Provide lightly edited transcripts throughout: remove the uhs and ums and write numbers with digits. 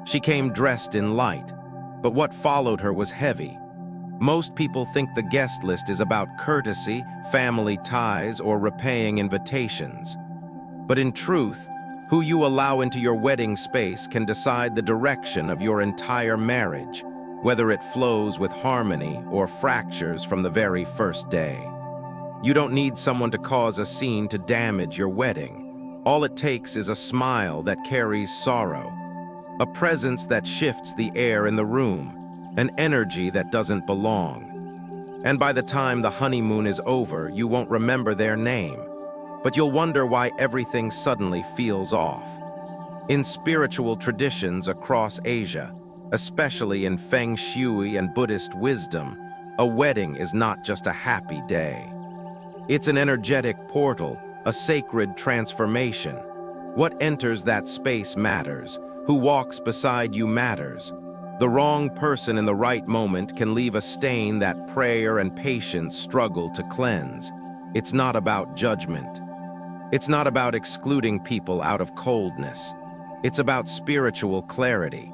She came dressed in light, but what followed her was heavy. Most people think the guest list is about courtesy, family ties, or repaying invitations. But in truth, who you allow into your wedding space can decide the direction of your entire marriage, whether it flows with harmony or fractures from the very first day. You don't need someone to cause a scene to damage your wedding. All it takes is a smile that carries sorrow, a presence that shifts the air in the room, an energy that doesn't belong. And by the time the honeymoon is over, you won't remember their name, but you'll wonder why everything suddenly feels off. In spiritual traditions across Asia, especially in Feng Shui and Buddhist wisdom, a wedding is not just a happy day. It's an energetic portal, a sacred transformation. What enters that space matters. Who walks beside you matters. The wrong person in the right moment can leave a stain that prayer and patience struggle to cleanse. It's not about judgment. It's not about excluding people out of coldness. It's about spiritual clarity.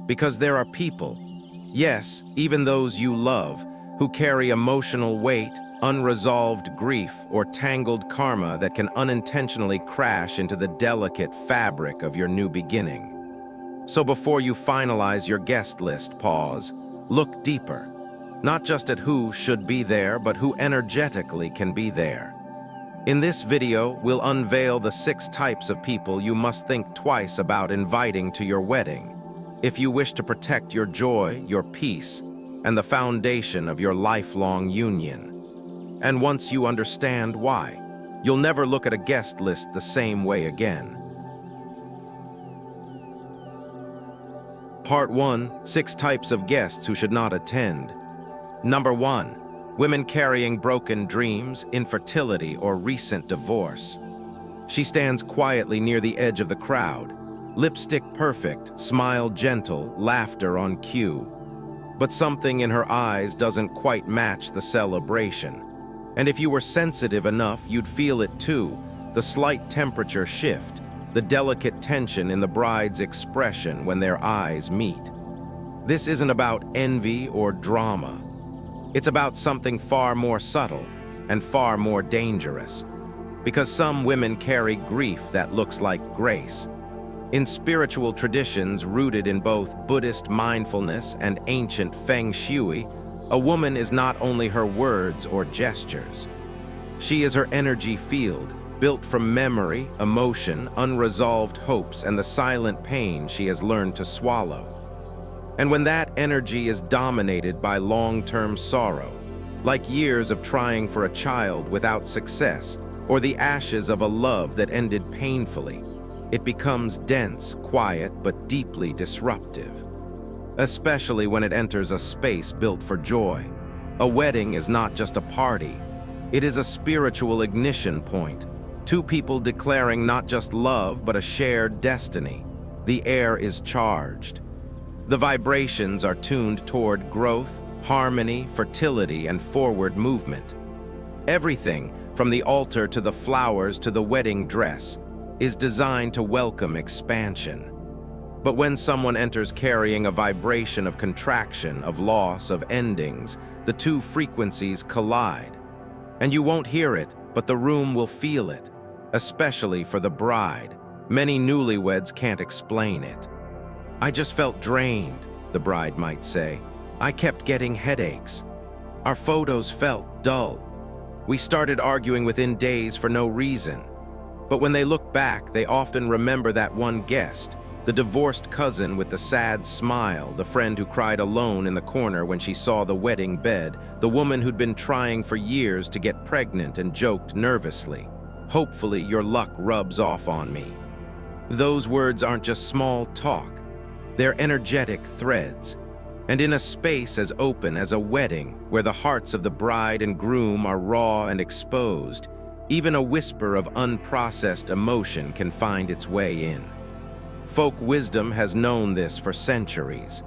Because there are people, yes, even those you love, who carry emotional weight, unresolved grief, or tangled karma that can unintentionally crash into the delicate fabric of your new beginning. So before you finalize your guest list, pause, look deeper, not just at who should be there, but who energetically can be there. In this video, we'll unveil the 6 types of people you must think twice about inviting to your wedding, if you wish to protect your joy, your peace, and the foundation of your lifelong union. And once you understand why, you'll never look at a guest list the same way again. Part 1, 6 types of guests who should not attend. Number 1, women carrying broken dreams, infertility, or recent divorce. She stands quietly near the edge of the crowd, lipstick perfect, smile gentle, laughter on cue. But something in her eyes doesn't quite match the celebration. And if you were sensitive enough, you'd feel it too, the slight temperature shift, the delicate tension in the bride's expression when their eyes meet. This isn't about envy or drama. It's about something far more subtle and far more dangerous. Because some women carry grief that looks like grace. In spiritual traditions rooted in both Buddhist mindfulness and ancient Feng Shui, a woman is not only her words or gestures. She is her energy field, built from memory, emotion, unresolved hopes, and the silent pain she has learned to swallow. And when that energy is dominated by long-term sorrow, like years of trying for a child without success, or the ashes of a love that ended painfully, it becomes dense, quiet, but deeply disruptive. Especially when it enters a space built for joy. A wedding is not just a party. It is a spiritual ignition point. 2 people declaring not just love, but a shared destiny. The air is charged. The vibrations are tuned toward growth, harmony, fertility, and forward movement. Everything, from the altar to the flowers to the wedding dress, is designed to welcome expansion. But when someone enters carrying a vibration of contraction, of loss, of endings, the 2 frequencies collide. And you won't hear it, but the room will feel it, especially for the bride. Many newlyweds can't explain it. I just felt drained, the bride might say. I kept getting headaches. Our photos felt dull. We started arguing within days for no reason. But when they look back, they often remember that one guest, the divorced cousin with the sad smile, the friend who cried alone in the corner when she saw the wedding bed, the woman who'd been trying for years to get pregnant and joked nervously, "Hopefully your luck rubs off on me." Those words aren't just small talk. They're energetic threads. And in a space as open as a wedding, where the hearts of the bride and groom are raw and exposed, even a whisper of unprocessed emotion can find its way in. Folk wisdom has known this for centuries.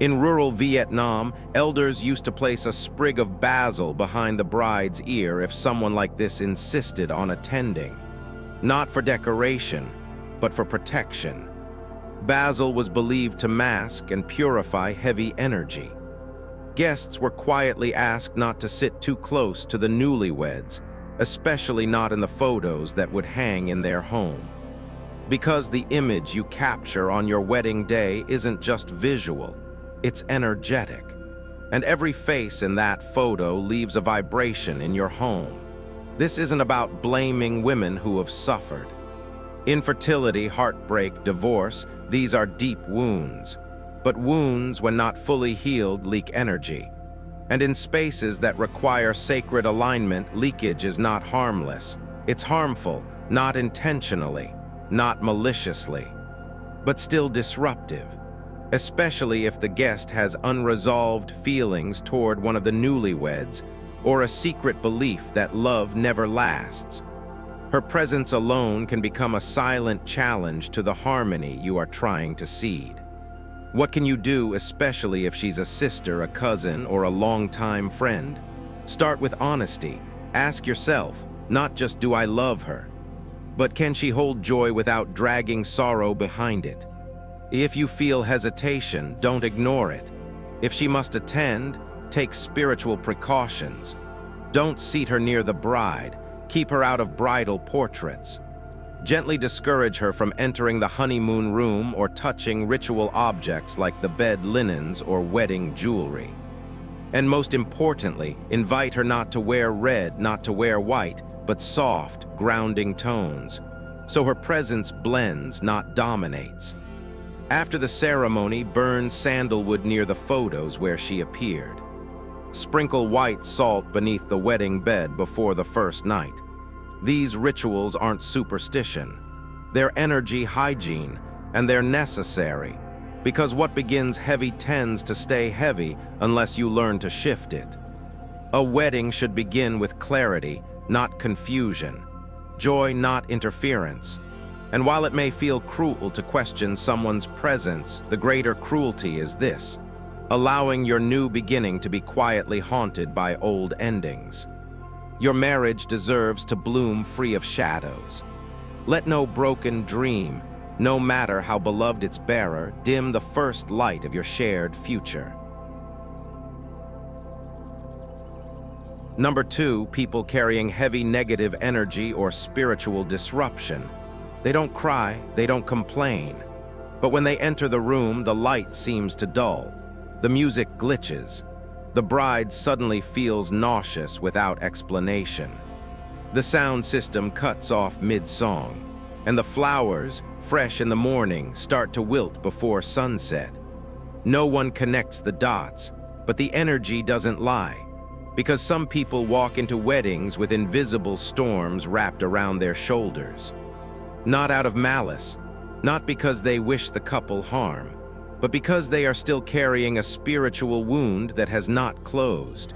In rural Vietnam, elders used to place a sprig of basil behind the bride's ear if someone like this insisted on attending. Not for decoration, but for protection. Basil was believed to mask and purify heavy energy. Guests were quietly asked not to sit too close to the newlyweds, especially not in the photos that would hang in their home. Because the image you capture on your wedding day isn't just visual, it's energetic. And every face in that photo leaves a vibration in your home. This isn't about blaming women who have suffered. Infertility, heartbreak, divorce, these are deep wounds. But wounds, when not fully healed, leak energy. And in spaces that require sacred alignment, leakage is not harmless. It's harmful, not intentionally, not maliciously, but still disruptive, especially if the guest has unresolved feelings toward one of the newlyweds or a secret belief that love never lasts. Her presence alone can become a silent challenge to the harmony you are trying to seed. What can you do, especially if she's a sister, a cousin, or a longtime friend? Start with honesty. Ask yourself, not just do I love her, but can she hold joy without dragging sorrow behind it? If you feel hesitation, don't ignore it. If she must attend, take spiritual precautions. Don't seat her near the bride. Keep her out of bridal portraits. Gently discourage her from entering the honeymoon room or touching ritual objects like the bed linens or wedding jewelry. And most importantly, invite her not to wear red, not to wear white, but soft, grounding tones, so her presence blends, not dominates. After the ceremony, burn sandalwood near the photos where she appeared. Sprinkle white salt beneath the wedding bed before the first night. These rituals aren't superstition. They're energy hygiene, and they're necessary, because what begins heavy tends to stay heavy unless you learn to shift it. A wedding should begin with clarity, not confusion. Joy, not interference. And while it may feel cruel to question someone's presence, the greater cruelty is this: allowing your new beginning to be quietly haunted by old endings. Your marriage deserves to bloom free of shadows. Let no broken dream, no matter how beloved its bearer, dim the first light of your shared future. Number 2, people carrying heavy negative energy or spiritual disruption. They don't cry, they don't complain. But when they enter the room, the light seems to dull. The music glitches. The bride suddenly feels nauseous without explanation. The sound system cuts off mid-song, and the flowers, fresh in the morning, start to wilt before sunset. No one connects the dots, but the energy doesn't lie, because some people walk into weddings with invisible storms wrapped around their shoulders. Not out of malice, not because they wish the couple harm, but because they are still carrying a spiritual wound that has not closed.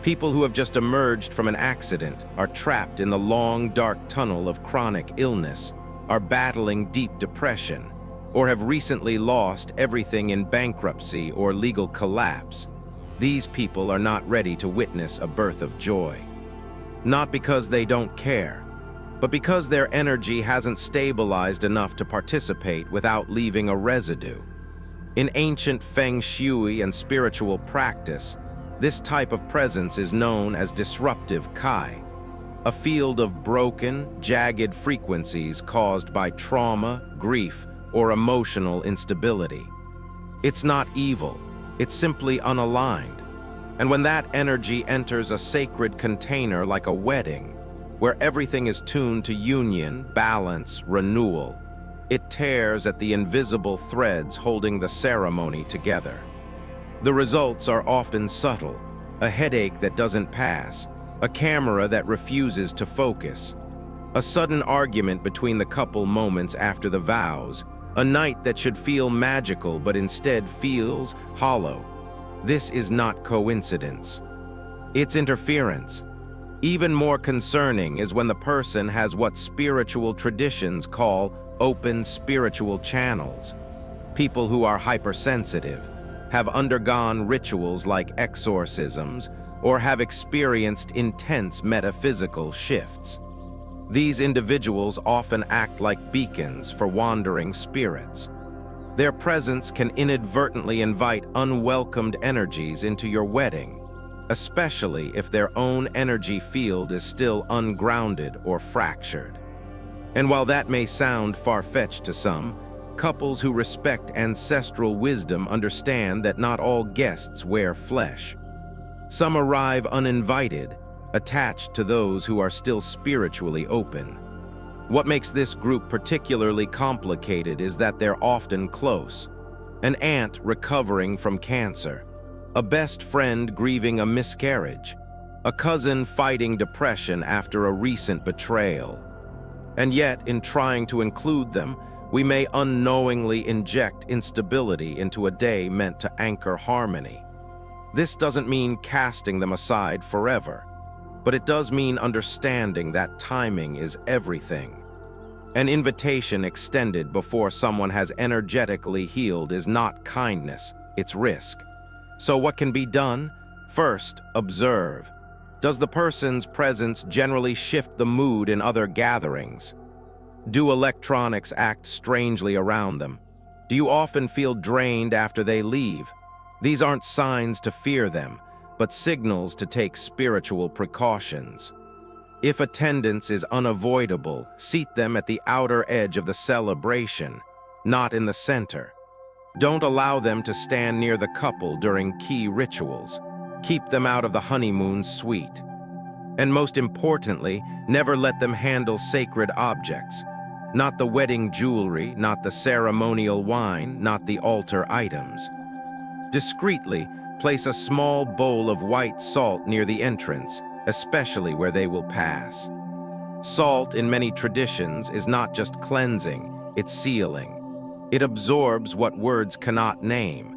People who have just emerged from an accident are trapped in the long, dark tunnel of chronic illness, are battling deep depression, or have recently lost everything in bankruptcy or legal collapse. These people are not ready to witness a birth of joy. Not because they don't care, but because their energy hasn't stabilized enough to participate without leaving a residue. In ancient Feng Shui and spiritual practice, this type of presence is known as disruptive Kai, a field of broken, jagged frequencies caused by trauma, grief, or emotional instability. It's not evil, it's simply unaligned. And when that energy enters a sacred container like a wedding, where everything is tuned to union, balance, renewal, it tears at the invisible threads holding the ceremony together. The results are often subtle: a headache that doesn't pass, a camera that refuses to focus, a sudden argument between the couple moments after the vows, a night that should feel magical but instead feels hollow. This is not coincidence. It's interference. Even more concerning is when the person has what spiritual traditions call open spiritual channels. People who are hypersensitive, have undergone rituals like exorcisms, or have experienced intense metaphysical shifts. These individuals often act like beacons for wandering spirits. Their presence can inadvertently invite unwelcomed energies into your wedding, especially if their own energy field is still ungrounded or fractured. And while that may sound far-fetched to some, couples who respect ancestral wisdom understand that not all guests wear flesh. Some arrive uninvited, attached to those who are still spiritually open. What makes this group particularly complicated is that they're often close. An aunt recovering from cancer, a best friend grieving a miscarriage, a cousin fighting depression after a recent betrayal. And yet, in trying to include them, we may unknowingly inject instability into a day meant to anchor harmony. This doesn't mean casting them aside forever, but it does mean understanding that timing is everything. An invitation extended before someone has energetically healed is not kindness, it's risk. So what can be done? First, observe. Does the person's presence generally shift the mood in other gatherings? Do electronics act strangely around them? Do you often feel drained after they leave? These aren't signs to fear them, but signals to take spiritual precautions. If attendance is unavoidable, seat them at the outer edge of the celebration, not in the center. Don't allow them to stand near the couple during key rituals. Keep them out of the honeymoon suite. And most importantly, never let them handle sacred objects. Not the wedding jewelry, not the ceremonial wine, not the altar items. Discreetly, place a small bowl of white salt near the entrance, especially where they will pass. Salt, in many traditions, is not just cleansing, it's sealing. It absorbs what words cannot name.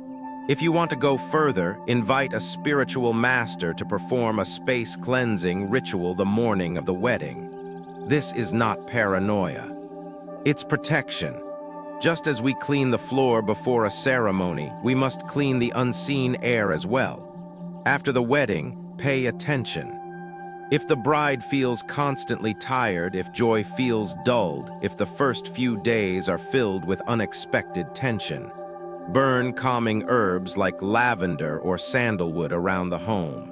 If you want to go further, invite a spiritual master to perform a space cleansing ritual the morning of the wedding. This is not paranoia. It's protection. Just as we clean the floor before a ceremony, we must clean the unseen air as well. After the wedding, pay attention. If the bride feels constantly tired, if joy feels dulled, if the first few days are filled with unexpected tension, burn calming herbs like lavender or sandalwood around the home.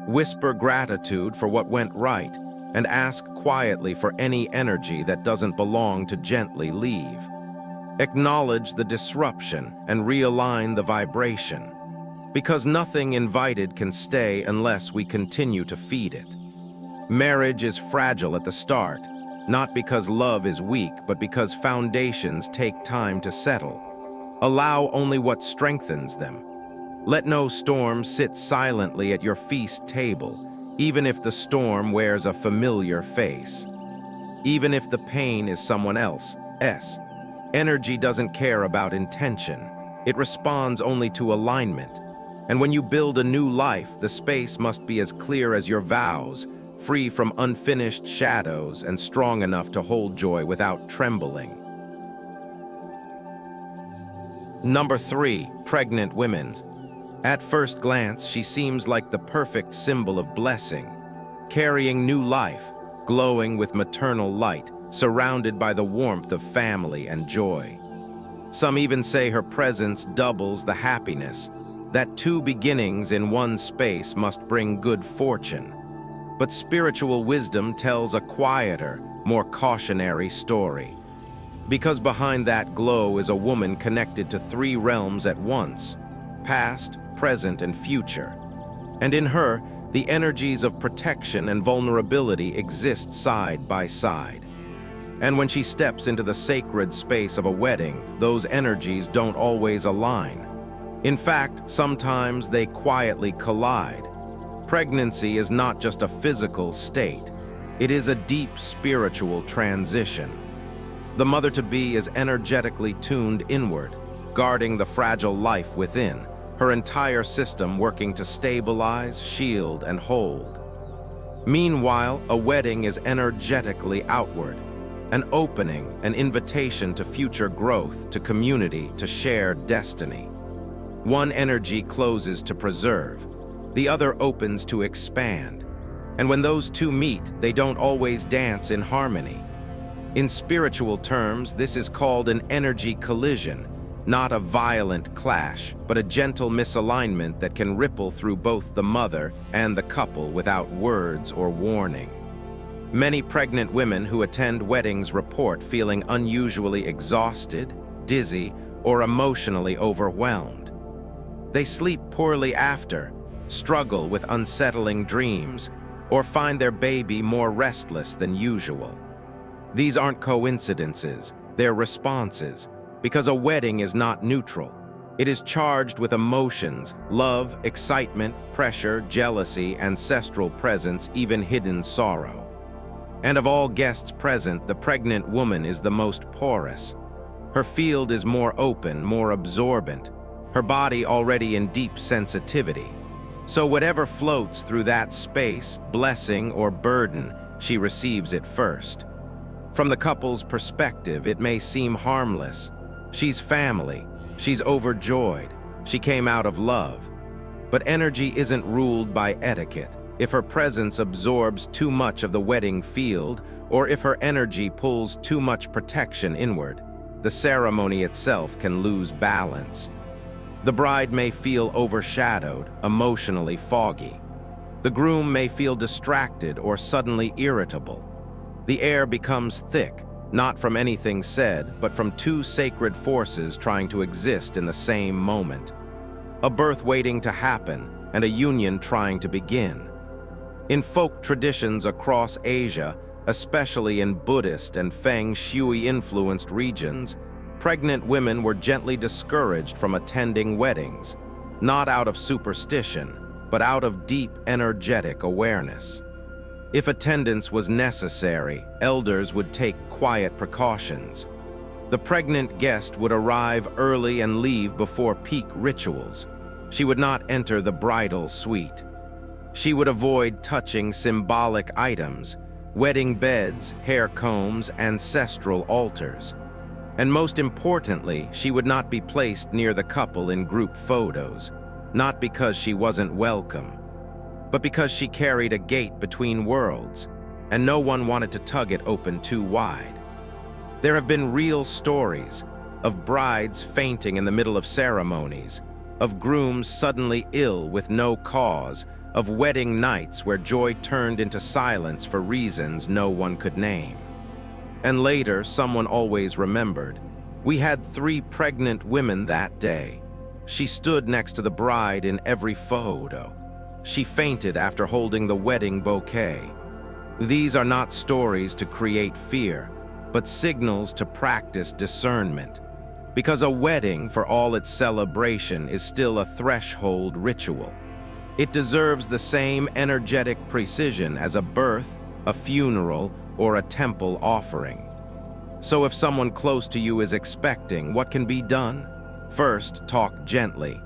Whisper gratitude for what went right, and ask quietly for any energy that doesn't belong to gently leave. Acknowledge the disruption and realign the vibration, because nothing invited can stay unless we continue to feed it. Marriage is fragile at the start, not because love is weak, but because foundations take time to settle. Allow only what strengthens them. Let no storm sit silently at your feast table, even if the storm wears a familiar face. Even if the pain is someone else's. Energy doesn't care about intention. It responds only to alignment. And when you build a new life, the space must be as clear as your vows, free from unfinished shadows and strong enough to hold joy without trembling. Number 3, pregnant women. At first glance, she seems like the perfect symbol of blessing, carrying new life, glowing with maternal light, surrounded by the warmth of family and joy. Some even say her presence doubles the happiness, that 2 beginnings in one space must bring good fortune. But spiritual wisdom tells a quieter, more cautionary story. Because behind that glow is a woman connected to 3 realms at once, past, present, and future. And in her, the energies of protection and vulnerability exist side by side. And when she steps into the sacred space of a wedding, those energies don't always align. In fact, sometimes they quietly collide. Pregnancy is not just a physical state. It is a deep spiritual transition. The mother-to-be is energetically tuned inward, guarding the fragile life within, her entire system working to stabilize, shield, and hold. Meanwhile, a wedding is energetically outward, an opening, an invitation to future growth, to community, to shared destiny. One energy closes to preserve, the other opens to expand. And when those 2 meet, they don't always dance in harmony. In spiritual terms, this is called an energy collision, not a violent clash, but a gentle misalignment that can ripple through both the mother and the couple without words or warning. Many pregnant women who attend weddings report feeling unusually exhausted, dizzy, or emotionally overwhelmed. They sleep poorly after, struggle with unsettling dreams, or find their baby more restless than usual. These aren't coincidences, they're responses, because a wedding is not neutral. It is charged with emotions, love, excitement, pressure, jealousy, ancestral presence, even hidden sorrow. And of all guests present, the pregnant woman is the most porous. Her field is more open, more absorbent, her body already in deep sensitivity. So whatever floats through that space, blessing or burden, she receives it first. From the couple's perspective, it may seem harmless. She's family, she's overjoyed, she came out of love. But energy isn't ruled by etiquette. If her presence absorbs too much of the wedding field, or if her energy pulls too much protection inward, the ceremony itself can lose balance. The bride may feel overshadowed, emotionally foggy. The groom may feel distracted or suddenly irritable. The air becomes thick, not from anything said, but from two sacred forces trying to exist in the same moment. A birth waiting to happen, and a union trying to begin. In folk traditions across Asia, especially in Buddhist and Feng Shui-influenced regions, pregnant women were gently discouraged from attending weddings, not out of superstition, but out of deep energetic awareness. If attendance was necessary, elders would take quiet precautions. The pregnant guest would arrive early and leave before peak rituals. She would not enter the bridal suite. She would avoid touching symbolic items, wedding beds, hair combs, ancestral altars. And most importantly, she would not be placed near the couple in group photos, not because she wasn't welcome, but because she carried a gate between worlds, and no one wanted to tug it open too wide. There have been real stories of brides fainting in the middle of ceremonies, of grooms suddenly ill with no cause, of wedding nights where joy turned into silence for reasons no one could name. And later, someone always remembered, "We had 3 pregnant women that day. She stood next to the bride in every photo. She fainted after holding the wedding bouquet." These are not stories to create fear, but signals to practice discernment. Because a wedding, for all its celebration, is still a threshold ritual. It deserves the same energetic precision as a birth, a funeral, or a temple offering. So if someone close to you is expecting, what can be done? First, talk gently.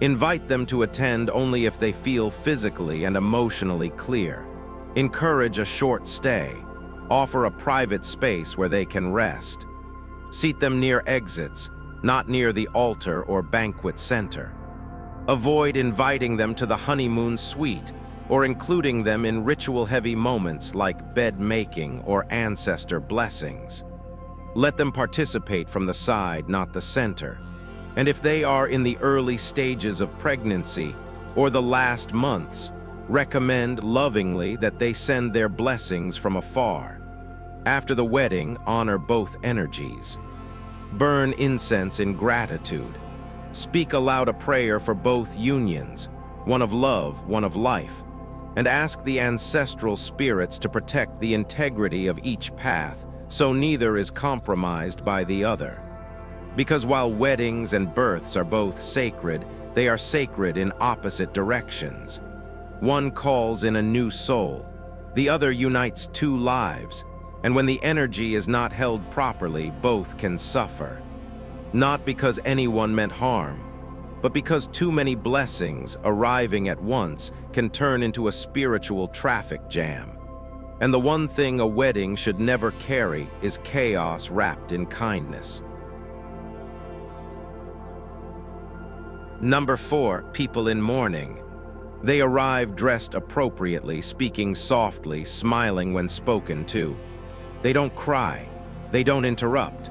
Invite them to attend only if they feel physically and emotionally clear. Encourage a short stay. Offer a private space where they can rest. Seat them near exits, not near the altar or banquet center. Avoid inviting them to the honeymoon suite or including them in ritual-heavy moments like bed making or ancestor blessings. Let them participate from the side, not the center. And if they are in the early stages of pregnancy or the last months, recommend lovingly that they send their blessings from afar. After the wedding, honor both energies. Burn incense in gratitude. Speak aloud a prayer for both unions, one of love, one of life, and ask the ancestral spirits to protect the integrity of each path so neither is compromised by the other. Because while weddings and births are both sacred, they are sacred in opposite directions. One calls in a new soul, the other unites 2 lives, and when the energy is not held properly, both can suffer. Not because anyone meant harm, but because too many blessings arriving at once can turn into a spiritual traffic jam. And the one thing a wedding should never carry is chaos wrapped in kindness. Number 4, people in mourning. They arrive dressed appropriately, speaking softly, smiling when spoken to. They don't cry. They don't interrupt.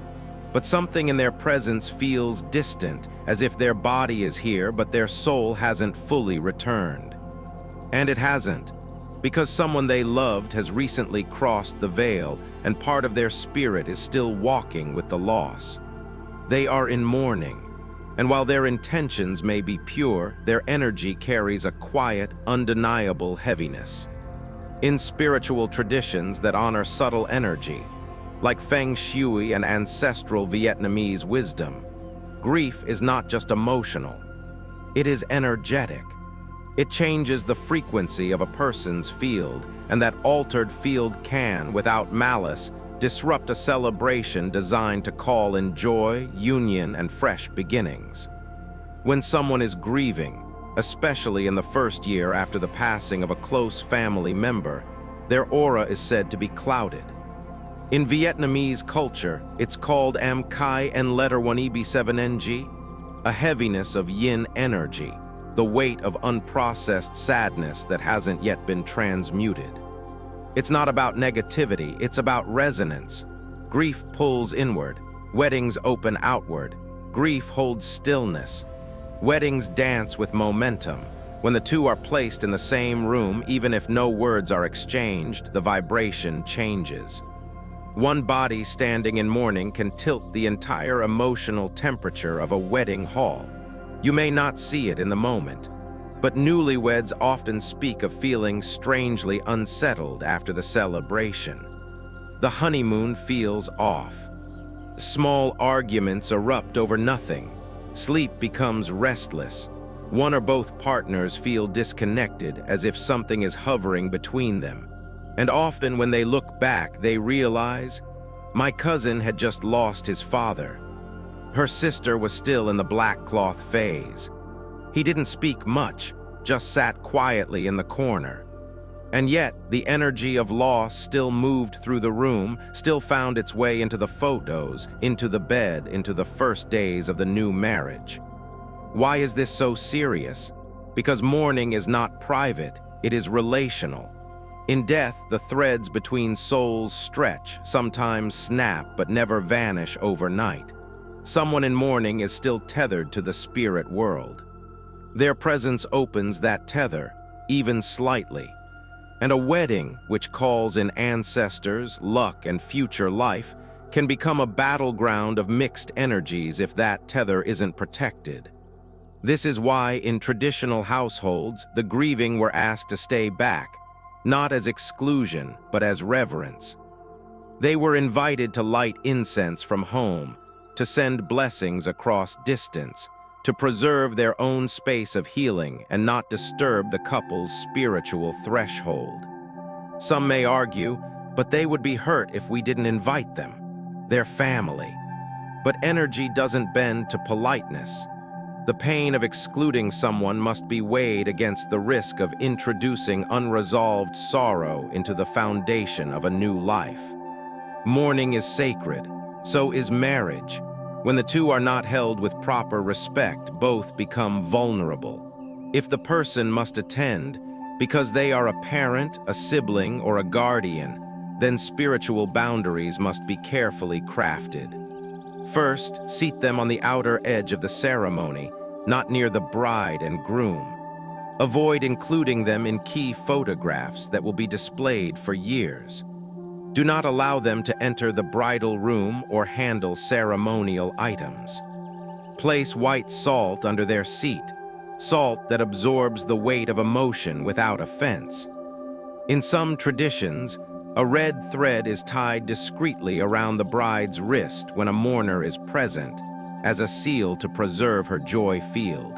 but something in their presence feels distant, as if their body is here but their soul hasn't fully returned. And it hasn't, because someone they loved has recently crossed the veil and part of their spirit is still walking with the loss. They are in mourning, and while their intentions may be pure, their energy carries a quiet, undeniable heaviness. In spiritual traditions that honor subtle energy, like Feng Shui and ancestral Vietnamese wisdom, grief is not just emotional, it is energetic. It changes the frequency of a person's field, and that altered field can, without malice, disrupt a celebration designed to call in joy, union, and fresh beginnings. When someone is grieving, especially in the first year after the passing of a close family member, their aura is said to be clouded. In Vietnamese culture, it's called Am Kai En Letter 1EB7NG, a heaviness of yin energy, the weight of unprocessed sadness that hasn't yet been transmuted. It's not about negativity, it's about resonance. Grief pulls inward, weddings open outward. Grief holds stillness. Weddings dance with momentum. When the two are placed in the same room, even if no words are exchanged, the vibration changes. One body standing in mourning can tilt the entire emotional temperature of a wedding hall. You may not see it in the moment, but newlyweds often speak of feeling strangely unsettled after the celebration. The honeymoon feels off. Small arguments erupt over nothing. Sleep becomes restless. One or both partners feel disconnected, as if something is hovering between them. And often when they look back, they realize, my cousin had just lost his father. Her sister was still in the black cloth phase. He didn't speak much, just sat quietly in the corner. And yet, the energy of loss still moved through the room, still found its way into the photos, into the bed, into the first days of the new marriage. Why is this so serious? Because mourning is not private, it is relational. In death, the threads between souls stretch, sometimes snap, but never vanish overnight. Someone in mourning is still tethered to the spirit world. Their presence opens that tether, even slightly. And a wedding, which calls in ancestors, luck, and future life, can become a battleground of mixed energies if that tether isn't protected. This is why, in traditional households, the grieving were asked to stay back, not as exclusion, but as reverence. They were invited to light incense from home, to send blessings across distance, to preserve their own space of healing and not disturb the couple's spiritual threshold. Some may argue, but they would be hurt if we didn't invite them. They're family. But energy doesn't bend to politeness. The pain of excluding someone must be weighed against the risk of introducing unresolved sorrow into the foundation of a new life. Mourning is sacred, so is marriage. When the two are not held with proper respect, both become vulnerable. If the person must attend because they are a parent, a sibling, or a guardian, then spiritual boundaries must be carefully crafted. First, seat them on the outer edge of the ceremony, not near the bride and groom. Avoid including them in key photographs that will be displayed for years. Do not allow them to enter the bridal room or handle ceremonial items. Place white salt under their seat, salt that absorbs the weight of emotion without offense. In some traditions, a red thread is tied discreetly around the bride's wrist when a mourner is present, as a seal to preserve her joy field.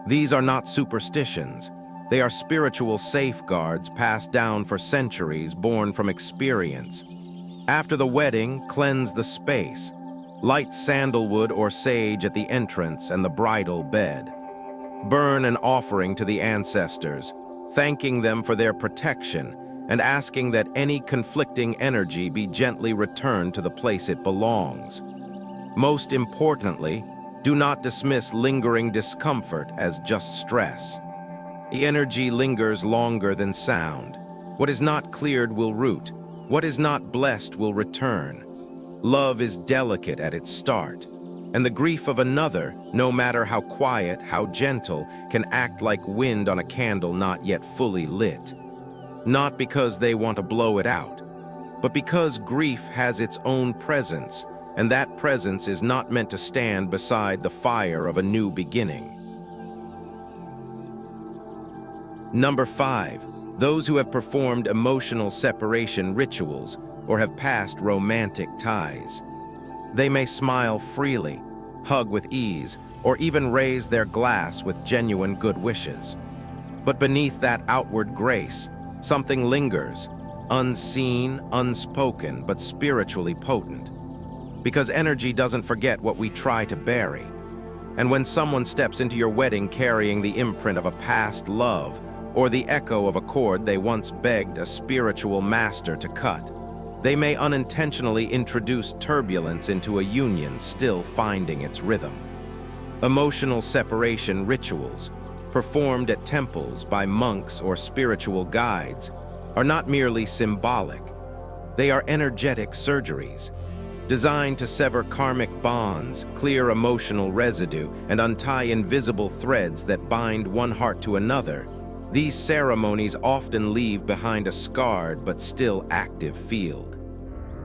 These are not superstitions. They are spiritual safeguards passed down for centuries, born from experience. After the wedding, cleanse the space. Light sandalwood or sage at the entrance and the bridal bed. Burn an offering to the ancestors, thanking them for their protection and asking that any conflicting energy be gently returned to the place it belongs. Most importantly, do not dismiss lingering discomfort as just stress. The energy lingers longer than sound. What is not cleared will root. What is not blessed will return. Love is delicate at its start, and the grief of another, no matter how quiet, how gentle, can act like wind on a candle not yet fully lit. Not because they want to blow it out, but because grief has its own presence, and that presence is not meant to stand beside the fire of a new beginning. Number 5. Those who have performed emotional separation rituals or have passed romantic ties. They may smile freely, hug with ease, or even raise their glass with genuine good wishes. But beneath that outward grace, something lingers, unseen, unspoken, but spiritually potent. Because energy doesn't forget what we try to bury. And when someone steps into your wedding carrying the imprint of a past love, or the echo of a chord they once begged a spiritual master to cut, they may unintentionally introduce turbulence into a union still finding its rhythm. Emotional separation rituals, performed at temples by monks or spiritual guides, are not merely symbolic. They are energetic surgeries, designed to sever karmic bonds, clear emotional residue, and untie invisible threads that bind one heart to another. These ceremonies often leave behind a scarred but still active field.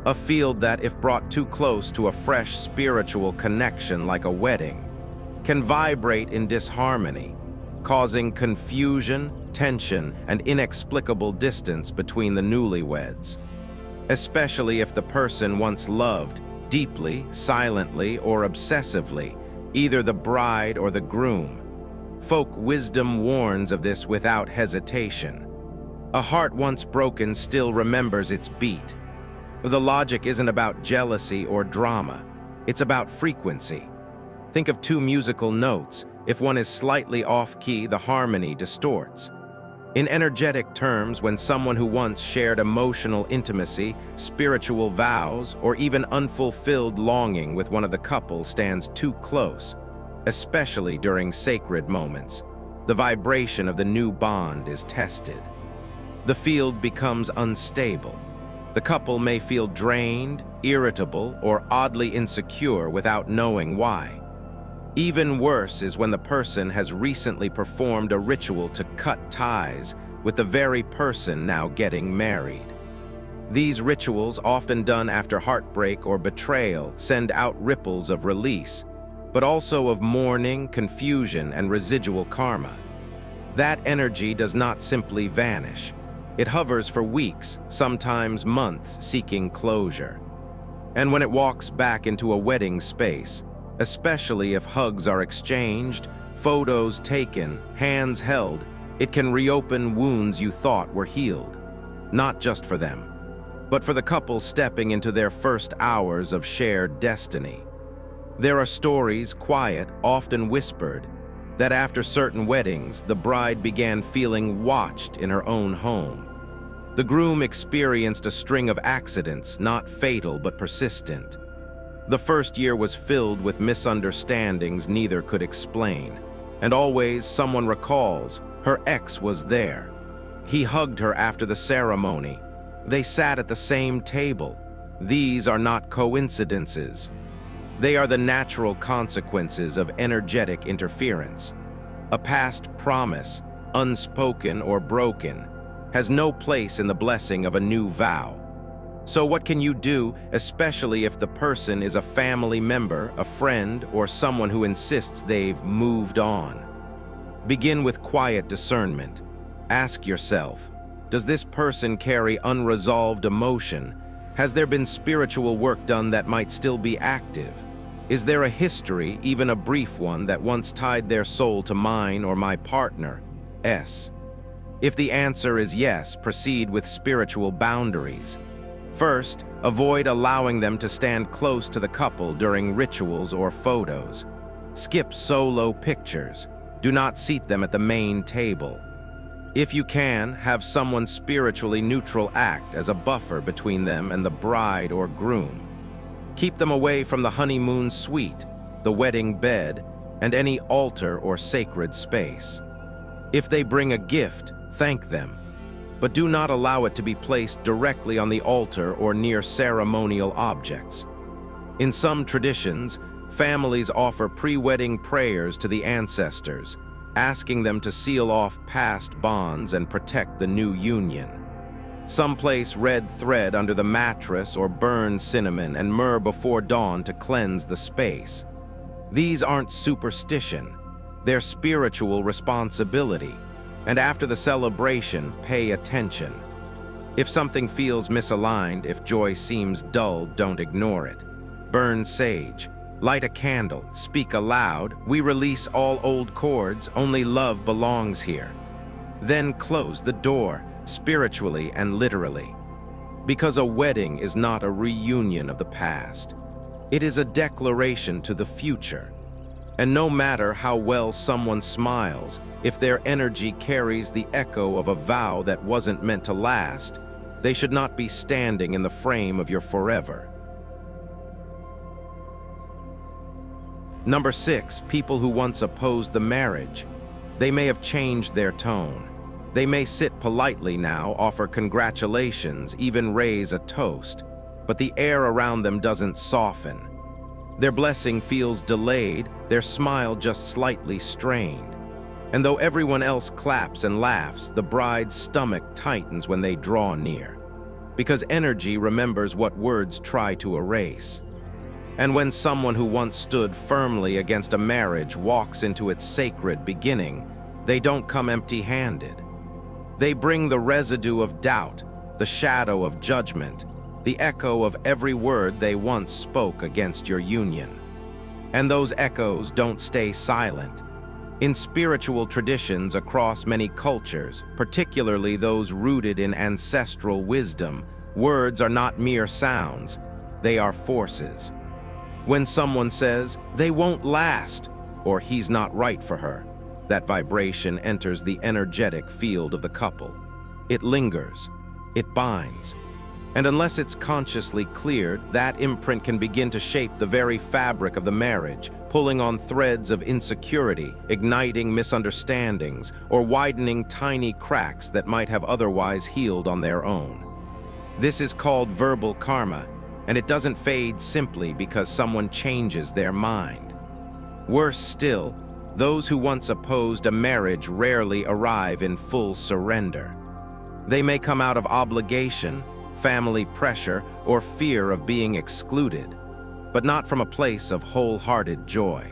A field that, if brought too close to a fresh spiritual connection like a wedding, can vibrate in disharmony, causing confusion, tension, and inexplicable distance between the newlyweds. Especially if the person once loved, deeply, silently, or obsessively, either the bride or the groom. Folk wisdom warns of this without hesitation. A heart once broken still remembers its beat. The logic isn't about jealousy or drama. It's about frequency. Think of two musical notes. If one is slightly off-key, the harmony distorts. In energetic terms, when someone who once shared emotional intimacy, spiritual vows, or even unfulfilled longing with one of the couple stands too close, especially during sacred moments, the vibration of the new bond is tested. The field becomes unstable. The couple may feel drained, irritable, or oddly insecure without knowing why. Even worse is when the person has recently performed a ritual to cut ties with the very person now getting married. These rituals, often done after heartbreak or betrayal, send out ripples of release, but also of mourning, confusion, and residual karma. That energy does not simply vanish. It hovers for weeks, sometimes months, seeking closure. And when it walks back into a wedding space, especially if hugs are exchanged, photos taken, hands held, it can reopen wounds you thought were healed. Not just for them, but for the couple stepping into their first hours of shared destiny. There are stories, quiet, often whispered, that after certain weddings, the bride began feeling watched in her own home. The groom experienced a string of accidents, not fatal but persistent. The first year was filled with misunderstandings neither could explain, and always someone recalls, her ex was there. He hugged her after the ceremony. They sat at the same table. These are not coincidences. They are the natural consequences of energetic interference. A past promise, unspoken or broken, has no place in the blessing of a new vow. So what can you do, especially if the person is a family member, a friend, or someone who insists they've moved on? Begin with quiet discernment. Ask yourself, does this person carry unresolved emotion? Has there been spiritual work done that might still be active? Is there a history, even a brief one, that once tied their soul to mine or my partner's? If the answer is yes, proceed with spiritual boundaries. First, avoid allowing them to stand close to the couple during rituals or photos. Skip solo pictures. Do not seat them at the main table. If you can, have someone spiritually neutral act as a buffer between them and the bride or groom. Keep them away from the honeymoon suite, the wedding bed, and any altar or sacred space. If they bring a gift, thank them, but do not allow it to be placed directly on the altar or near ceremonial objects. In some traditions, families offer pre-wedding prayers to the ancestors, asking them to seal off past bonds and protect the new union. Some place red thread under the mattress or burn cinnamon and myrrh before dawn to cleanse the space. These aren't superstition, they're spiritual responsibility. And after the celebration, pay attention. If something feels misaligned, if joy seems dull, don't ignore it. Burn sage, light a candle, speak aloud, we release all old cords, only love belongs here. Then close the door, spiritually and literally. Because a wedding is not a reunion of the past. It is a declaration to the future. And no matter how well someone smiles, if their energy carries the echo of a vow that wasn't meant to last, they should not be standing in the frame of your forever. Number 6, people who once opposed the marriage. They may have changed their tone. They may sit politely now, offer congratulations, even raise a toast, but the air around them doesn't soften. Their blessing feels delayed, their smile just slightly strained. And though everyone else claps and laughs, the bride's stomach tightens when they draw near, because energy remembers what words try to erase. And when someone who once stood firmly against a marriage walks into its sacred beginning, they don't come empty-handed. They bring the residue of doubt, the shadow of judgment, the echo of every word they once spoke against your union. And those echoes don't stay silent. In spiritual traditions across many cultures, particularly those rooted in ancestral wisdom, words are not mere sounds, they are forces. When someone says, "They won't last," or "he's not right for her," that vibration enters the energetic field of the couple. It lingers, it binds, and unless it's consciously cleared, that imprint can begin to shape the very fabric of the marriage, pulling on threads of insecurity, igniting misunderstandings, or widening tiny cracks that might have otherwise healed on their own. This is called verbal karma, and it doesn't fade simply because someone changes their mind. Worse still, those who once opposed a marriage rarely arrive in full surrender. They may come out of obligation, family pressure, or fear of being excluded, but not from a place of wholehearted joy.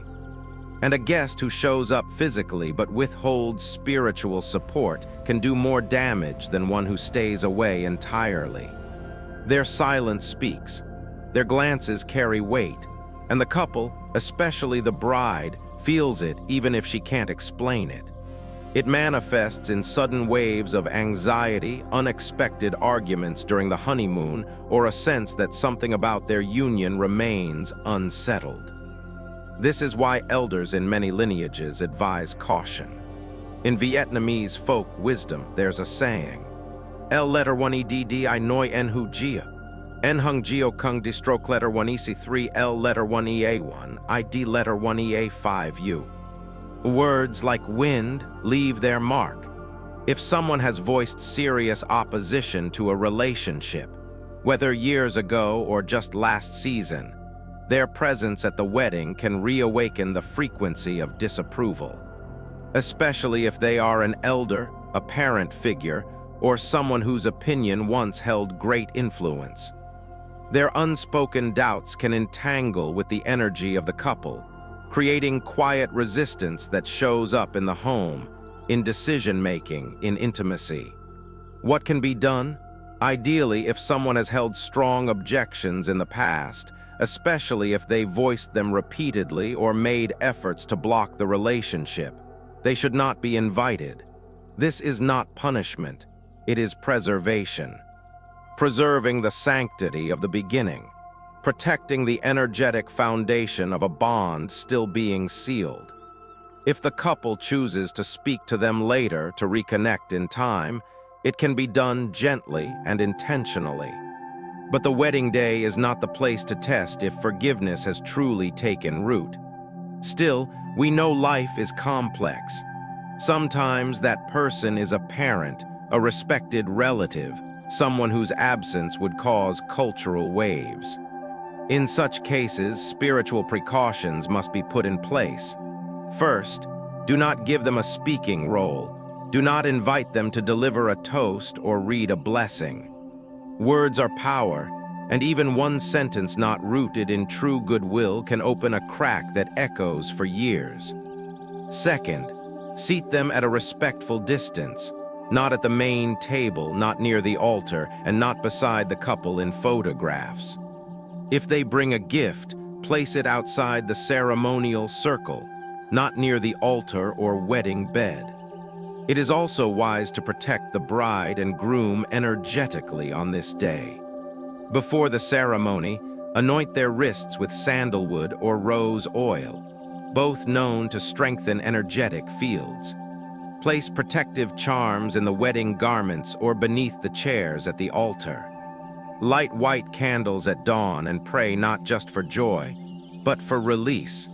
And a guest who shows up physically but withholds spiritual support can do more damage than one who stays away entirely. Their silence speaks, their glances carry weight, and the couple, especially the bride, feels it even if she can't explain it. It manifests in sudden waves of anxiety, unexpected arguments during the honeymoon, or a sense that something about their union remains unsettled. This is why elders in many lineages advise caution. In Vietnamese folk wisdom, there's a saying, "El letter 1 I noi en hu gia. En hung geo kung distroke letter 1 L letter 1 I D letter 1 5 U." Words like wind leave their mark. If someone has voiced serious opposition to a relationship, whether years ago or just last season, their presence at the wedding can reawaken the frequency of disapproval, especially if they are an elder, a parent figure, or someone whose opinion once held great influence. Their unspoken doubts can entangle with the energy of the couple, creating quiet resistance that shows up in the home, in decision-making, in intimacy. What can be done? Ideally, if someone has held strong objections in the past, especially if they voiced them repeatedly or made efforts to block the relationship, they should not be invited. This is not punishment, it is preservation. Preserving the sanctity of the beginning, protecting the energetic foundation of a bond still being sealed. If the couple chooses to speak to them later to reconnect in time, it can be done gently and intentionally. But the wedding day is not the place to test if forgiveness has truly taken root. Still, we know life is complex. Sometimes that person is a parent, a respected relative, someone whose absence would cause cultural waves. In such cases, spiritual precautions must be put in place. First, do not give them a speaking role. Do not invite them to deliver a toast or read a blessing. Words are power, and even one sentence not rooted in true goodwill can open a crack that echoes for years. Second, seat them at a respectful distance, not at the main table, not near the altar, and not beside the couple in photographs. If they bring a gift, place it outside the ceremonial circle, not near the altar or wedding bed. It is also wise to protect the bride and groom energetically on this day. Before the ceremony, anoint their wrists with sandalwood or rose oil, both known to strengthen energetic fields. Place protective charms in the wedding garments or beneath the chairs at the altar. Light white candles at dawn and pray not just for joy, but for release.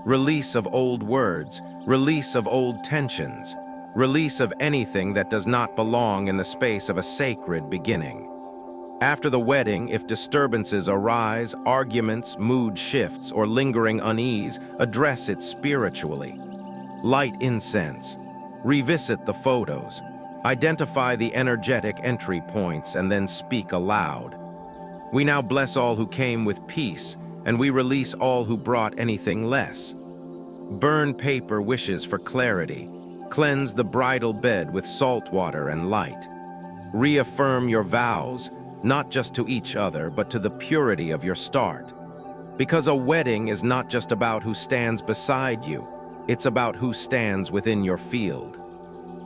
Release of old words, release of old tensions, release of anything that does not belong in the space of a sacred beginning. After the wedding, if disturbances arise, arguments, mood shifts, or lingering unease, address it spiritually. Light incense. Revisit the photos. Identify the energetic entry points and then speak aloud. We now bless all who came with peace, and we release all who brought anything less. Burn paper wishes for clarity. Cleanse the bridal bed with salt water and light. Reaffirm your vows, not just to each other, but to the purity of your start. Because a wedding is not just about who stands beside you, it's about who stands within your field.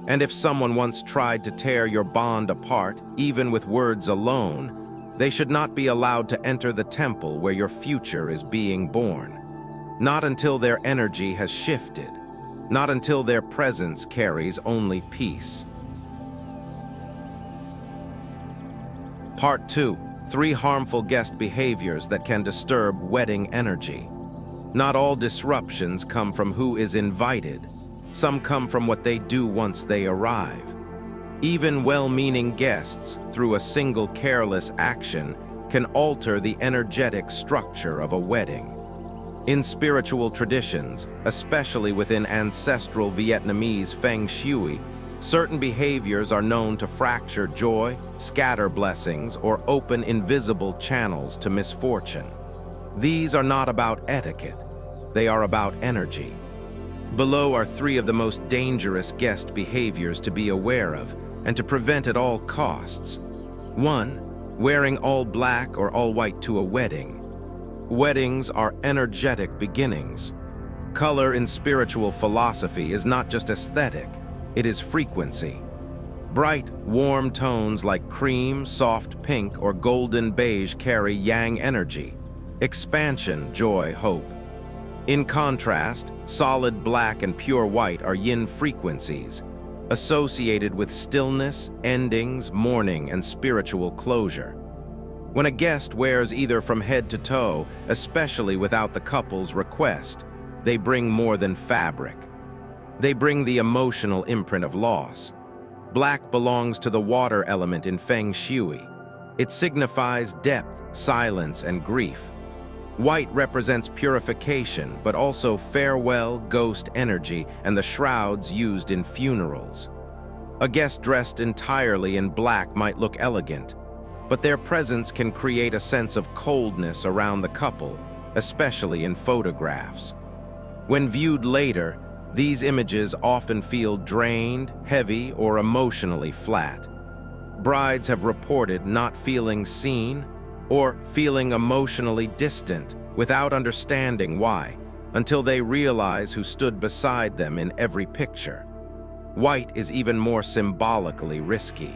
And if someone once tried to tear your bond apart, even with words alone, they should not be allowed to enter the temple where your future is being born. Not until their energy has shifted. Not until their presence carries only peace. Part 2. 3 harmful guest behaviors that can disturb wedding energy. Not all disruptions come from who is invited. Some come from what they do once they arrive. Even well-meaning guests, through a single careless action, can alter the energetic structure of a wedding. In spiritual traditions, especially within ancestral Vietnamese Feng Shui, certain behaviors are known to fracture joy, scatter blessings, or open invisible channels to misfortune. These are not about etiquette. They are about energy. Below are 3 of the most dangerous guest behaviors to be aware of and to prevent at all costs. 1. Wearing all black or all white to a wedding. Weddings are energetic beginnings. Color in spiritual philosophy is not just aesthetic, it is frequency. Bright, warm tones like cream, soft pink, or golden beige carry yang energy, expansion, joy, hope. In contrast, solid black and pure white are yin frequencies, associated with stillness, endings, mourning, and spiritual closure. When a guest wears either from head to toe, especially without the couple's request, they bring more than fabric. They bring the emotional imprint of loss. Black belongs to the water element in Feng Shui. It signifies depth, silence, and grief. White represents purification, but also farewell, ghost energy, and the shrouds used in funerals. A guest dressed entirely in black might look elegant, but their presence can create a sense of coldness around the couple, especially in photographs. When viewed later, these images often feel drained, heavy, or emotionally flat. Brides have reported not feeling seen or feeling emotionally distant without understanding why, until they realize who stood beside them in every picture. White is even more symbolically risky.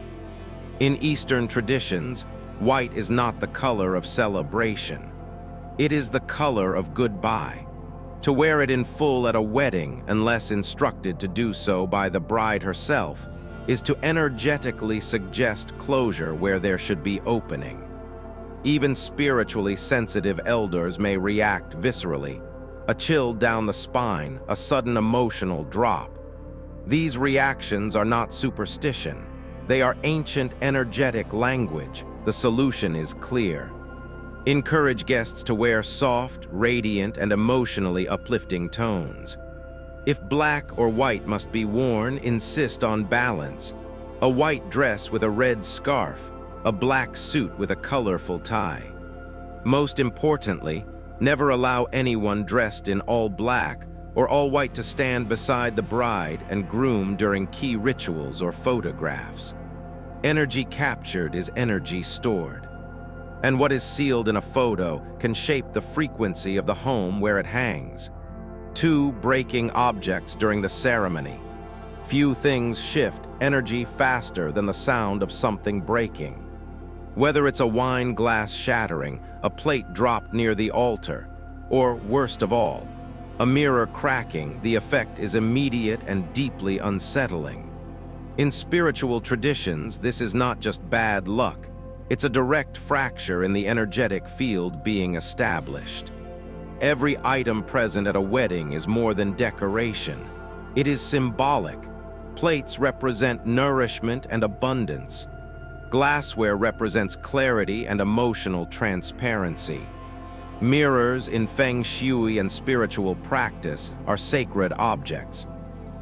In Eastern traditions, white is not the color of celebration. It is the color of goodbye. To wear it in full at a wedding, unless instructed to do so by the bride herself, is to energetically suggest closure where there should be opening. Even spiritually sensitive elders may react viscerally, a chill down the spine, a sudden emotional drop. These reactions are not superstition. They are ancient energetic language. The solution is clear. Encourage guests to wear soft, radiant, and emotionally uplifting tones. If black or white must be worn, insist on balance. A white dress with a red scarf, a black suit with a colorful tie. Most importantly, never allow anyone dressed in all black or all white to stand beside the bride and groom during key rituals or photographs. Energy captured is energy stored. And what is sealed in a photo can shape the frequency of the home where it hangs. 2 breaking objects during the ceremony. Few things shift energy faster than the sound of something breaking. Whether it's a wine glass shattering, a plate dropped near the altar, or worst of all, a mirror cracking, the effect is immediate and deeply unsettling. In spiritual traditions, this is not just bad luck. It's a direct fracture in the energetic field being established. Every item present at a wedding is more than decoration. It is symbolic. Plates represent nourishment and abundance. Glassware represents clarity and emotional transparency. Mirrors in Feng Shui and spiritual practice are sacred objects.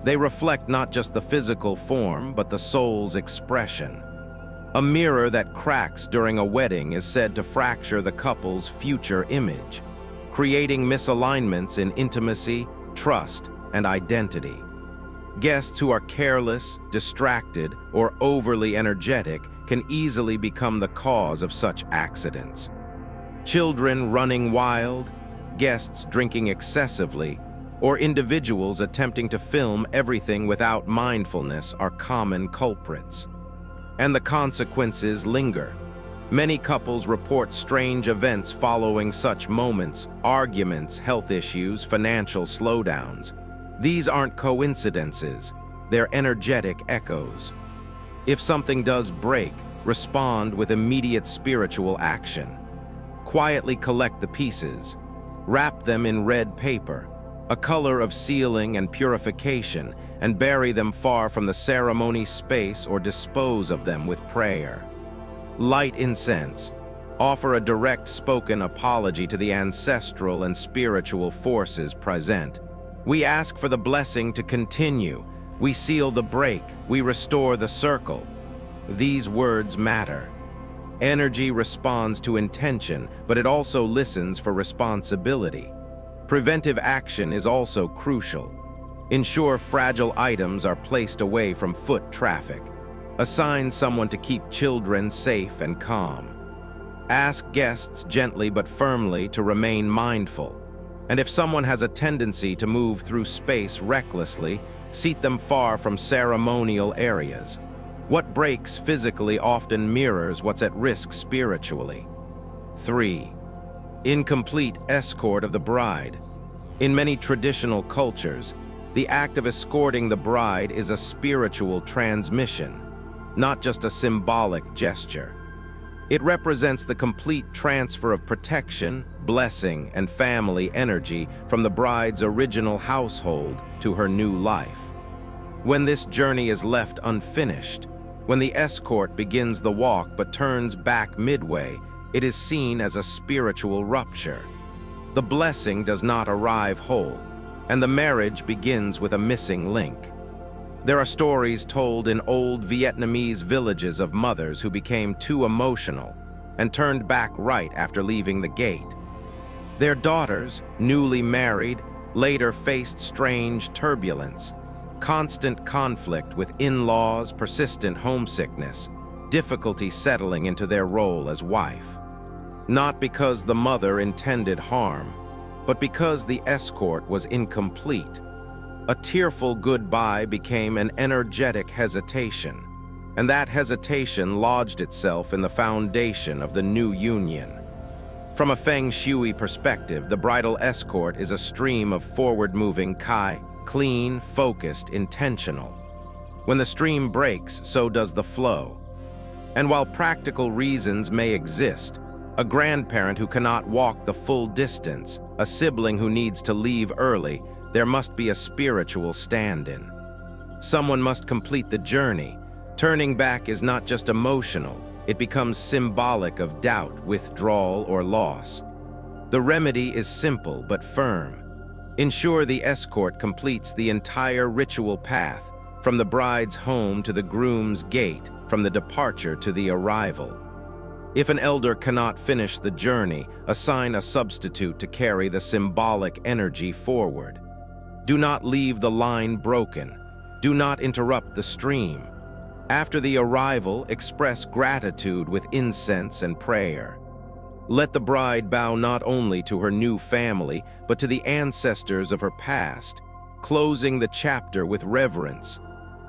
They reflect not just the physical form, but the soul's expression. A mirror that cracks during a wedding is said to fracture the couple's future image, creating misalignments in intimacy, trust, and identity. Guests who are careless, distracted, or overly energetic can easily become the cause of such accidents. Children running wild, guests drinking excessively, or individuals attempting to film everything without mindfulness are common culprits. And the consequences linger. Many couples report strange events following such moments: arguments, health issues, financial slowdowns. These aren't coincidences, they're energetic echoes. If something does break, respond with immediate spiritual action. Quietly collect the pieces. Wrap them in red paper, a color of sealing and purification, and bury them far from the ceremony space or dispose of them with prayer. Light incense. Offer a direct spoken apology to the ancestral and spiritual forces present. We ask for the blessing to continue. We seal the break. We restore the circle. These words matter. Energy responds to intention, but it also listens for responsibility. Preventive action is also crucial. Ensure fragile items are placed away from foot traffic. Assign someone to keep children safe and calm. Ask guests gently but firmly to remain mindful. And if someone has a tendency to move through space recklessly, seat them far from ceremonial areas. What breaks physically often mirrors what's at risk spiritually. 3. Incomplete escort of the bride. In many traditional cultures, the act of escorting the bride is a spiritual transmission, not just a symbolic gesture. It represents the complete transfer of protection, blessing, and family energy from the bride's original household to her new life. When this journey is left unfinished, when the escort begins the walk but turns back midway, it is seen as a spiritual rupture. The blessing does not arrive whole, and the marriage begins with a missing link. There are stories told in old Vietnamese villages of mothers who became too emotional and turned back right after leaving the gate. Their daughters, newly married, later faced strange turbulence, constant conflict with in-laws, persistent homesickness, difficulty settling into their role as wife. Not because the mother intended harm, but because the escort was incomplete. A tearful goodbye became an energetic hesitation, and that hesitation lodged itself in the foundation of the new union. From a Feng Shui perspective, the bridal escort is a stream of forward-moving Kai, clean, focused, intentional. When the stream breaks, so does the flow. And while practical reasons may exist, a grandparent who cannot walk the full distance, a sibling who needs to leave early, there must be a spiritual stand-in. Someone must complete the journey. Turning back is not just emotional, it becomes symbolic of doubt, withdrawal, or loss. The remedy is simple but firm. Ensure the escort completes the entire ritual path, from the bride's home to the groom's gate, from the departure to the arrival. If an elder cannot finish the journey, assign a substitute to carry the symbolic energy forward. Do not leave the line broken. Do not interrupt the stream. After the arrival, express gratitude with incense and prayer. Let the bride bow not only to her new family, but to the ancestors of her past, closing the chapter with reverence,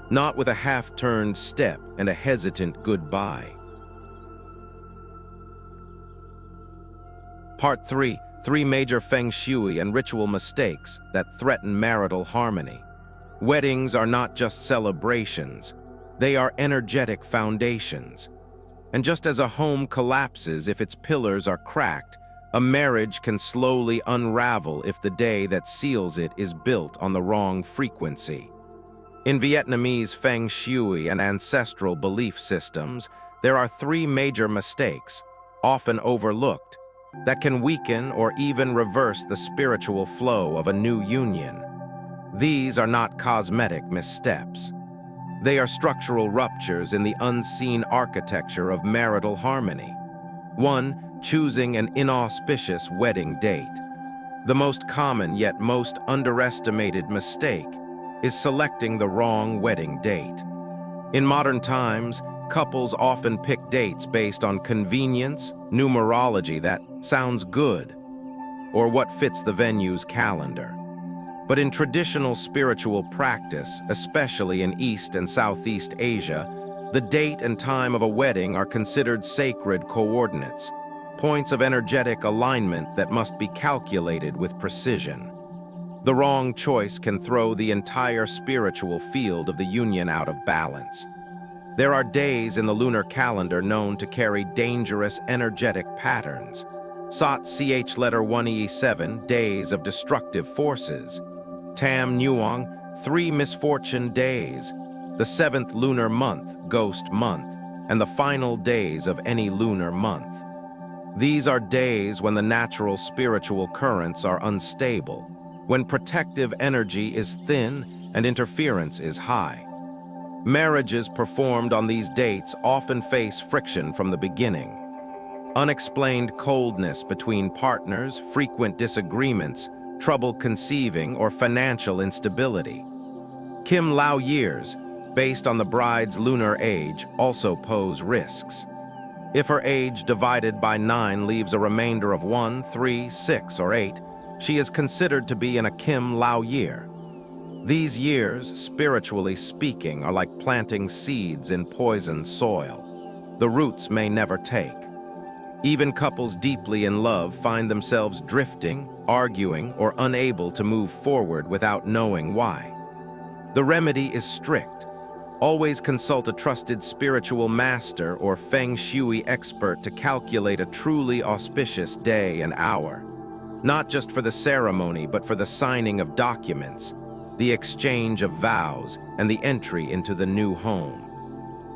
not with a half-turned step and a hesitant goodbye. Part 3. 3 major Feng Shui and ritual mistakes that threaten marital harmony. Weddings are not just celebrations. They are energetic foundations. And just as a home collapses if its pillars are cracked, a marriage can slowly unravel if the day that seals it is built on the wrong frequency. In Vietnamese Feng Shui and ancestral belief systems, there are 3 major mistakes, often overlooked, that can weaken or even reverse the spiritual flow of a new union. These are not cosmetic missteps. They are structural ruptures in the unseen architecture of marital harmony. 1. Choosing an inauspicious wedding date. The most common yet most underestimated mistake is selecting the wrong wedding date. In modern times, couples often pick dates based on convenience, numerology that sounds good, or what fits the venue's calendar. But in traditional spiritual practice, especially in East and Southeast Asia, the date and time of a wedding are considered sacred coordinates, points of energetic alignment that must be calculated with precision. The wrong choice can throw the entire spiritual field of the union out of balance. There are days in the lunar calendar known to carry dangerous energetic patterns. Sot Ch letter 1E7, days of destructive forces. Tam Nuong, 3 misfortune days. The 7th lunar month, ghost month, and the final days of any lunar month. These are days when the natural spiritual currents are unstable, when protective energy is thin and interference is high. Marriages performed on these dates often face friction from the beginning. Unexplained coldness between partners, frequent disagreements, trouble conceiving, or financial instability. Kim Lao years, based on the bride's lunar age, also pose risks. If her age divided by 9 leaves a remainder of 1, 3, 6, or 8, she is considered to be in a Kim Lao year. These years, spiritually speaking, are like planting seeds in poisoned soil. The roots may never take. Even couples deeply in love find themselves drifting, arguing, or unable to move forward without knowing why. The remedy is strict. Always consult a trusted spiritual master or Feng Shui expert to calculate a truly auspicious day and hour. Not just for the ceremony, but for the signing of documents, the exchange of vows, and the entry into the new home.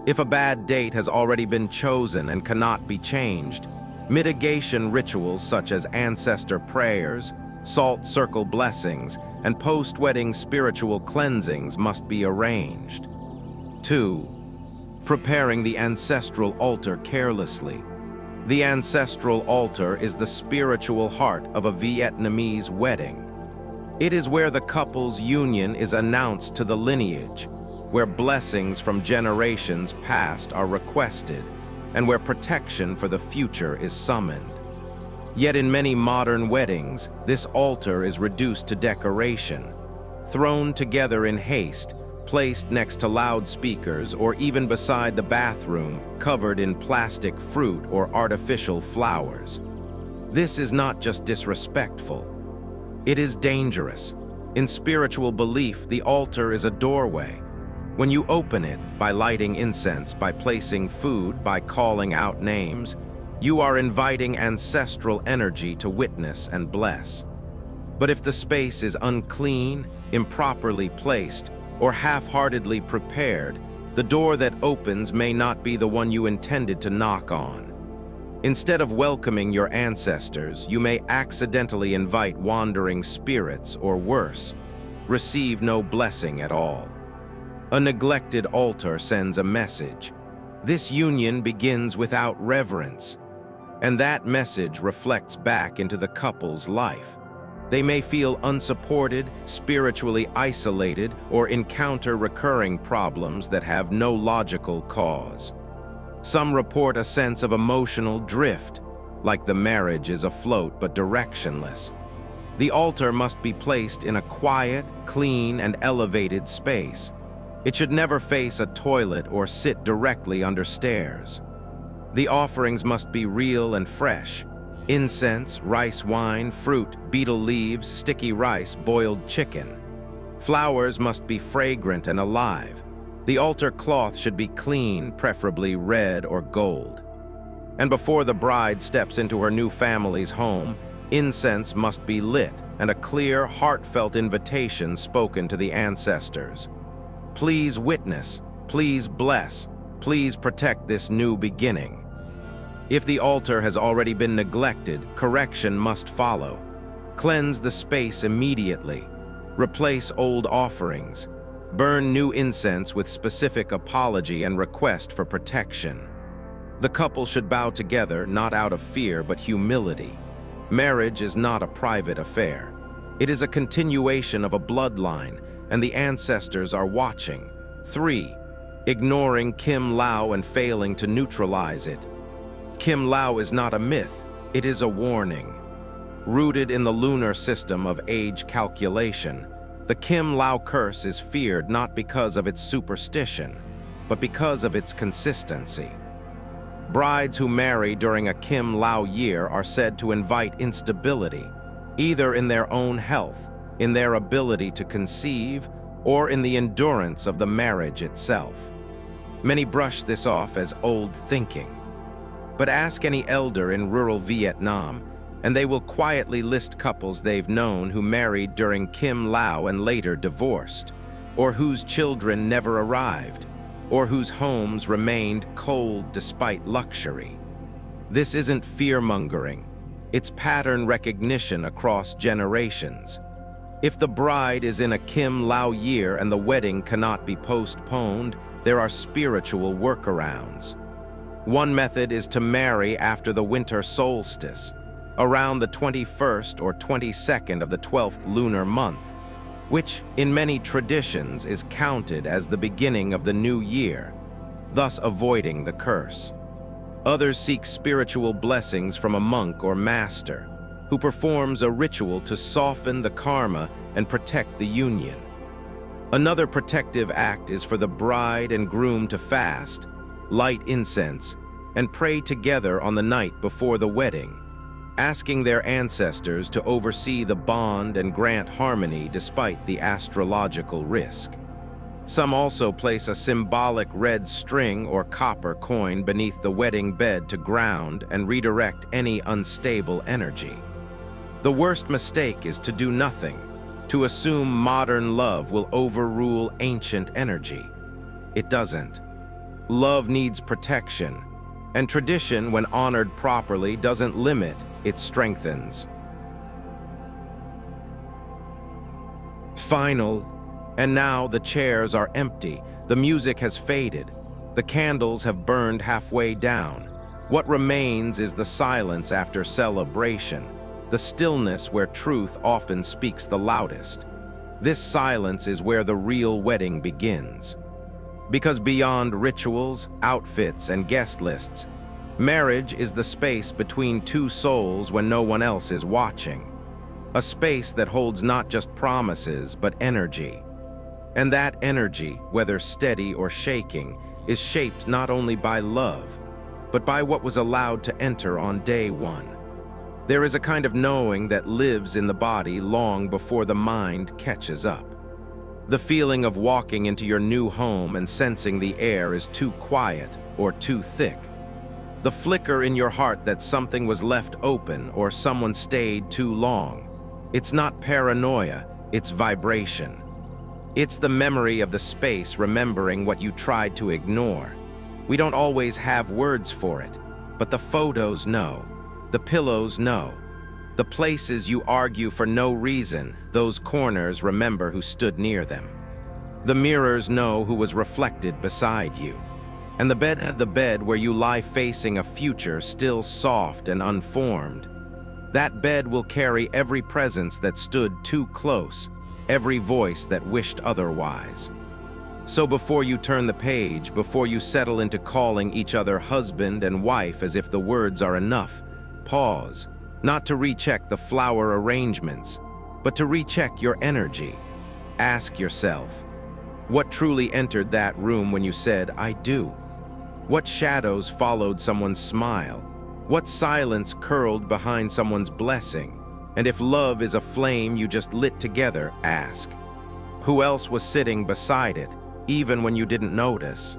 If a bad date has already been chosen and cannot be changed, mitigation rituals such as ancestor prayers, salt circle blessings, and post-wedding spiritual cleansings must be arranged. 2. Preparing the ancestral altar carelessly. The ancestral altar is the spiritual heart of a Vietnamese wedding. It is where the couple's union is announced to the lineage, where blessings from generations past are requested, and where protection for the future is summoned. Yet in many modern weddings, this altar is reduced to decoration, thrown together in haste, placed next to loudspeakers, or even beside the bathroom, covered in plastic fruit or artificial flowers. This is not just disrespectful. It is dangerous. In spiritual belief, the altar is a doorway. When you open it, by lighting incense, by placing food, by calling out names, you are inviting ancestral energy to witness and bless. But if the space is unclean, improperly placed, or half-heartedly prepared, The door that opens may not be the one you intended to knock on. Instead of welcoming your ancestors, you may accidentally invite wandering spirits, or worse, receive no blessing at all. A neglected altar sends a message. This union begins without reverence, and that message reflects back into the couple's life. They may feel unsupported, spiritually isolated, or encounter recurring problems that have no logical cause. Some report a sense of emotional drift, like the marriage is afloat but directionless. The altar must be placed in a quiet, clean, and elevated space. It should never face a toilet or sit directly under stairs. The offerings must be real and fresh. Incense, rice wine, fruit, betel leaves, sticky rice, boiled chicken. Flowers must be fragrant and alive. The altar cloth should be clean, preferably red or gold. And before the bride steps into her new family's home, incense must be lit and a clear, heartfelt invitation spoken to the ancestors. Please witness, please bless, please protect this new beginning. If the altar has already been neglected, correction must follow. Cleanse the space immediately. Replace old offerings. Burn new incense with specific apology and request for protection. The couple should bow together, not out of fear but humility. Marriage is not a private affair. It is a continuation of a bloodline, and the ancestors are watching. 3. Ignoring Kim Lao and failing to neutralize it. Kim Lao is not a myth, it is a warning. Rooted in the lunar system of age calculation, the Kim Lao curse is feared not because of its superstition, but because of its consistency. Brides who marry during a Kim Lao year are said to invite instability, either in their own health, in their ability to conceive, or in the endurance of the marriage itself. Many brush this off as old thinking. But ask any elder in rural Vietnam, and they will quietly list couples they've known who married during Kim Lao and later divorced, or whose children never arrived, or whose homes remained cold despite luxury. This isn't fear-mongering, it's pattern recognition across generations. If the bride is in a Kim Lao year and the wedding cannot be postponed, there are spiritual workarounds. One method is to marry after the winter solstice, around the 21st or 22nd of the 12th lunar month, which, in many traditions, is counted as the beginning of the new year, thus avoiding the curse. Others seek spiritual blessings from a monk or master, who performs a ritual to soften the karma and protect the union. Another protective act is for the bride and groom to fast, light incense, and pray together on the night before the wedding, asking their ancestors to oversee the bond and grant harmony despite the astrological risk. Some also place a symbolic red string or copper coin beneath the wedding bed to ground and redirect any unstable energy. The worst mistake is to do nothing, to assume modern love will overrule ancient energy. It doesn't. Love needs protection, and tradition, when honored properly, doesn't limit, it strengthens. Final, and now the chairs are empty, the music has faded, the candles have burned halfway down. What remains is the silence after celebration, the stillness where truth often speaks the loudest. This silence is where the real wedding begins. Because beyond rituals, outfits, and guest lists, marriage is the space between two souls when no one else is watching. A space that holds not just promises, but energy. And that energy, whether steady or shaking, is shaped not only by love, but by what was allowed to enter on day one. There is a kind of knowing that lives in the body long before the mind catches up. The feeling of walking into your new home and sensing the air is too quiet or too thick. The flicker in your heart that something was left open or someone stayed too long. It's not paranoia, it's vibration. It's the memory of the space remembering what you tried to ignore. We don't always have words for it, but the photos know. The pillows know. The places you argue for no reason, those corners remember who stood near them. The mirrors know who was reflected beside you. And the bed where you lie facing a future still soft and unformed. That bed will carry every presence that stood too close, every voice that wished otherwise. So before you turn the page, before you settle into calling each other husband and wife as if the words are enough, pause, not to recheck the flower arrangements, but to recheck your energy. Ask yourself, what truly entered that room when you said, "I do"? What shadows followed someone's smile? What silence curled behind someone's blessing? And if love is a flame you just lit together, ask, who else was sitting beside it, even when you didn't notice?